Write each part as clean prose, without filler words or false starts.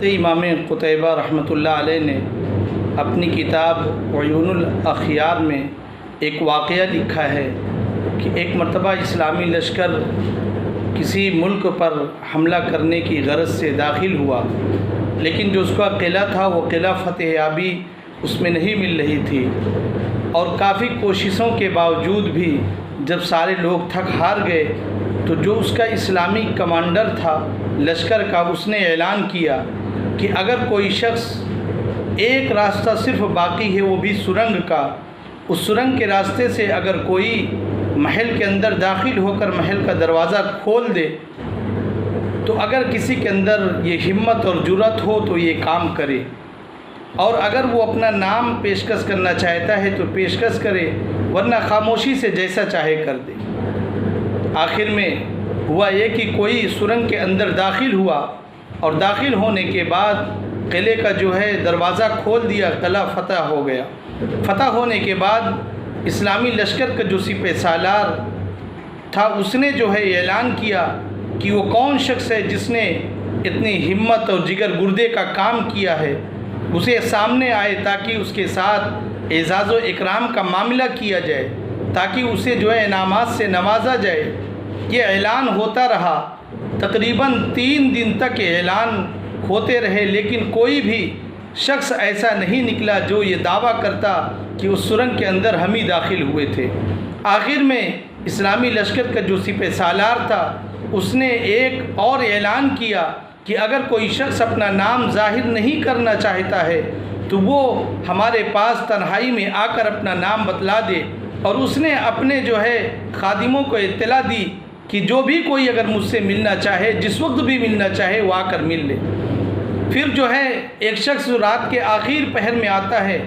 امام قتیبہ رحمۃ اللہ علیہ نے اپنی کتاب عیون الاخیار میں ایک واقعہ لکھا ہے کہ ایک مرتبہ اسلامی لشکر کسی ملک پر حملہ کرنے کی غرض سے داخل ہوا، لیکن جو اس کا قلعہ تھا وہ قلعہ فتح یابی اس میں نہیں مل رہی تھی، اور کافی کوششوں کے باوجود بھی جب سارے لوگ تھک ہار گئے تو جو اس کا اسلامی کمانڈر تھا لشکر کا، اس نے اعلان کیا کہ اگر کوئی شخص ایک راستہ صرف باقی ہے وہ بھی سرنگ کا، اس سرنگ کے راستے سے اگر کوئی محل کے اندر داخل ہو کر محل کا دروازہ کھول دے تو اگر کسی کے اندر یہ ہمت اور جرأت ہو تو یہ کام کرے، اور اگر وہ اپنا نام پیشکش کرنا چاہتا ہے تو پیشکش کرے، ورنہ خاموشی سے جیسا چاہے کر دے۔ آخر میں ہوا یہ کہ کوئی سرنگ کے اندر داخل ہوا، اور داخل ہونے کے بعد قلعے کا جو ہے دروازہ کھول دیا، قلعہ فتح ہو گیا۔ فتح ہونے کے بعد اسلامی لشکر کا جو سپہ سالار تھا اس نے جو ہے اعلان کیا کہ وہ کون شخص ہے جس نے اتنی ہمت اور جگر گردے کا کام کیا ہے، اسے سامنے آئے تاکہ اس کے ساتھ اعزاز و اکرام کا معاملہ کیا جائے، تاکہ اسے جو ہے انعامات سے نوازا جائے۔ یہ اعلان ہوتا رہا، تقریباً 3 دن تک اعلان ہوتے رہے، لیکن کوئی بھی شخص ایسا نہیں نکلا جو یہ دعویٰ کرتا کہ اس سرنگ کے اندر ہم ہی داخل ہوئے تھے۔ آخر میں اسلامی لشکر کا جو سپہ سالار تھا اس نے ایک اور اعلان کیا کہ اگر کوئی شخص اپنا نام ظاہر نہیں کرنا چاہتا ہے تو وہ ہمارے پاس تنہائی میں آ کر اپنا نام بتلا دے، اور اس نے اپنے جو ہے خادموں کو اطلاع دی کہ جو بھی کوئی اگر مجھ سے ملنا چاہے، جس وقت بھی ملنا چاہے وہ آ کر مل لے۔ پھر جو ہے ایک شخص رات کے آخر پہر میں آتا ہے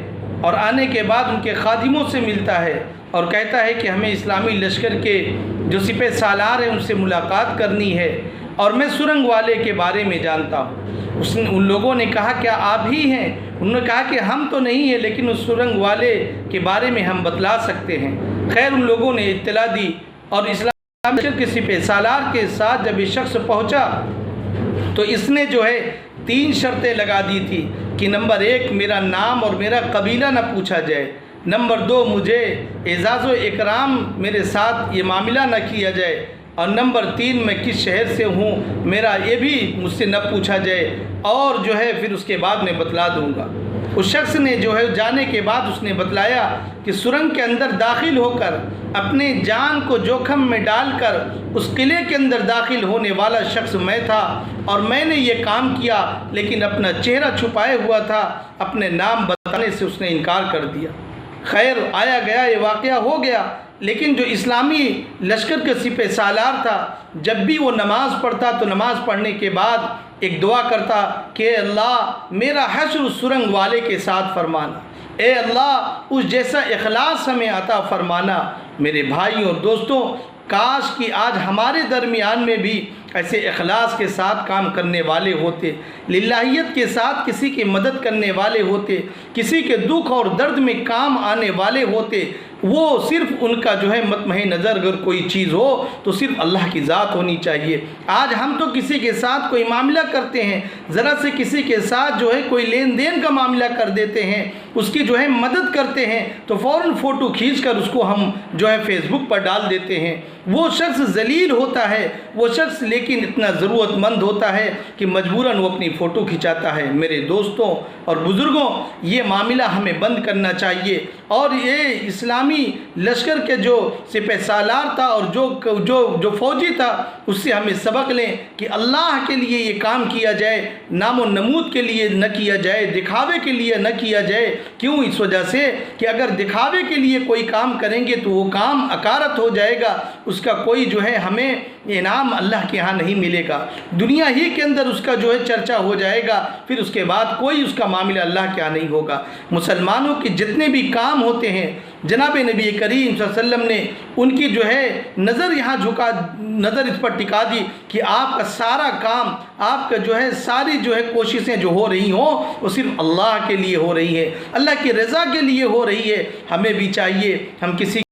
اور آنے کے بعد ان کے خادموں سے ملتا ہے اور کہتا ہے کہ ہمیں اسلامی لشکر کے جو سپہ سالار ہیں ان سے ملاقات کرنی ہے، اور میں سرنگ والے کے بارے میں جانتا ہوں۔ ان لوگوں نے کہا کیا آپ ہی ہیں؟ انہوں نے کہا کہ ہم تو نہیں ہیں، لیکن اس سرنگ والے کے بارے میں ہم بتلا سکتے ہیں۔ خیر ان لوگوں نے اطلاع دی، اور اسلامی لشکر کے سپہ سالار کے ساتھ جب یہ شخص پہنچا تو اس نے جو ہے 3 شرطیں لگا دی تھی کہ نمبر 1 میرا نام اور میرا قبیلہ نہ پوچھا جائے، نمبر 2 مجھے اعزاز و اکرام میرے ساتھ یہ معاملہ نہ کیا جائے، اور نمبر 3 میں کس شہر سے ہوں میرا یہ بھی مجھ سے نہ پوچھا جائے، اور جو ہے پھر اس کے بعد میں بتلا دوں گا۔ اس شخص نے جو ہے جانے کے بعد اس نے بتلایا کہ سرنگ کے اندر داخل ہو کر اپنے جان کو جوخم میں ڈال کر اس قلعے کے اندر داخل ہونے والا شخص میں تھا، اور میں نے یہ کام کیا، لیکن اپنا چہرہ چھپائے ہوا تھا، اپنے نام بتانے سے اس نے انکار کر دیا۔ خیر آیا گیا، یہ واقعہ ہو گیا، لیکن جو اسلامی لشکر کا سپہ سالار تھا جب بھی وہ نماز پڑھتا تو نماز پڑھنے کے بعد ایک دعا کرتا کہ اے اللہ میرا حشر اس سرنگ والے کے ساتھ فرمانا، اے اللہ اس جیسا اخلاص ہمیں عطا فرمانا۔ میرے بھائی اور دوستوں، کاش کہ آج ہمارے درمیان میں بھی ایسے اخلاص کے ساتھ کام کرنے والے ہوتے، للہیت کے ساتھ کسی کی مدد کرنے والے ہوتے، کسی کے دکھ اور درد میں کام آنے والے ہوتے۔ وہ صرف ان کا جو ہے مطمع نظر اگر کوئی چیز ہو تو صرف اللہ کی ذات ہونی چاہیے۔ آج ہم تو کسی کے ساتھ کوئی معاملہ کرتے ہیں، ذرا سے کسی کے ساتھ جو ہے کوئی لین دین کا معاملہ کر دیتے ہیں، اس کی جو ہے مدد کرتے ہیں تو فوراً فوٹو کھینچ کر اس کو ہم جو ہے فیس بک پر ڈال دیتے ہیں۔ وہ شخص ذلیل ہوتا ہے، وہ شخص لیکن اتنا ضرورت مند ہوتا ہے کہ مجبوراً وہ اپنی فوٹو کھنچاتا ہے۔ میرے دوستوں اور بزرگوں، یہ معاملہ ہمیں بند کرنا چاہیے، اور یہ اسلامی لشکر کے جو سپہ سالار تھا اور جو فوجی تھا اس سے ہمیں سبق لیں کہ اللہ کے لیے یہ کام کیا جائے، نام و نمود کے لیے نہ کیا جائے، دکھاوے کے لیے نہ کیا جائے۔ کیوں؟ اس وجہ سے کہ اگر دکھاوے کے لیے کوئی کام کریں گے تو وہ کام اکارت ہو جائے گا، اس کا کوئی جو ہے ہمیں انعام اللہ کے ہاں نہیں ملے گا، دنیا ہی کے اندر اس کا جو ہے چرچا ہو جائے گا، پھر اس کے بعد کوئی اس کا معاملہ اللہ کے ہاں نہیں ہوگا۔ مسلمانوں کے جتنے بھی کام ہوتے ہیں جناب نبی کریم صلی اللہ علیہ وسلم نے ان کی جو ہے نظر یہاں نظر اس پر ٹکا دی کہ آپ کا سارا کام، آپ کا جو ہے ساری جو ہے کوششیں جو ہو رہی ہوں وہ صرف اللہ کے لیے ہو رہی ہے، اللہ کی رضا کے لیے ہو رہی ہے۔ ہمیں بھی چاہیے ہم کسی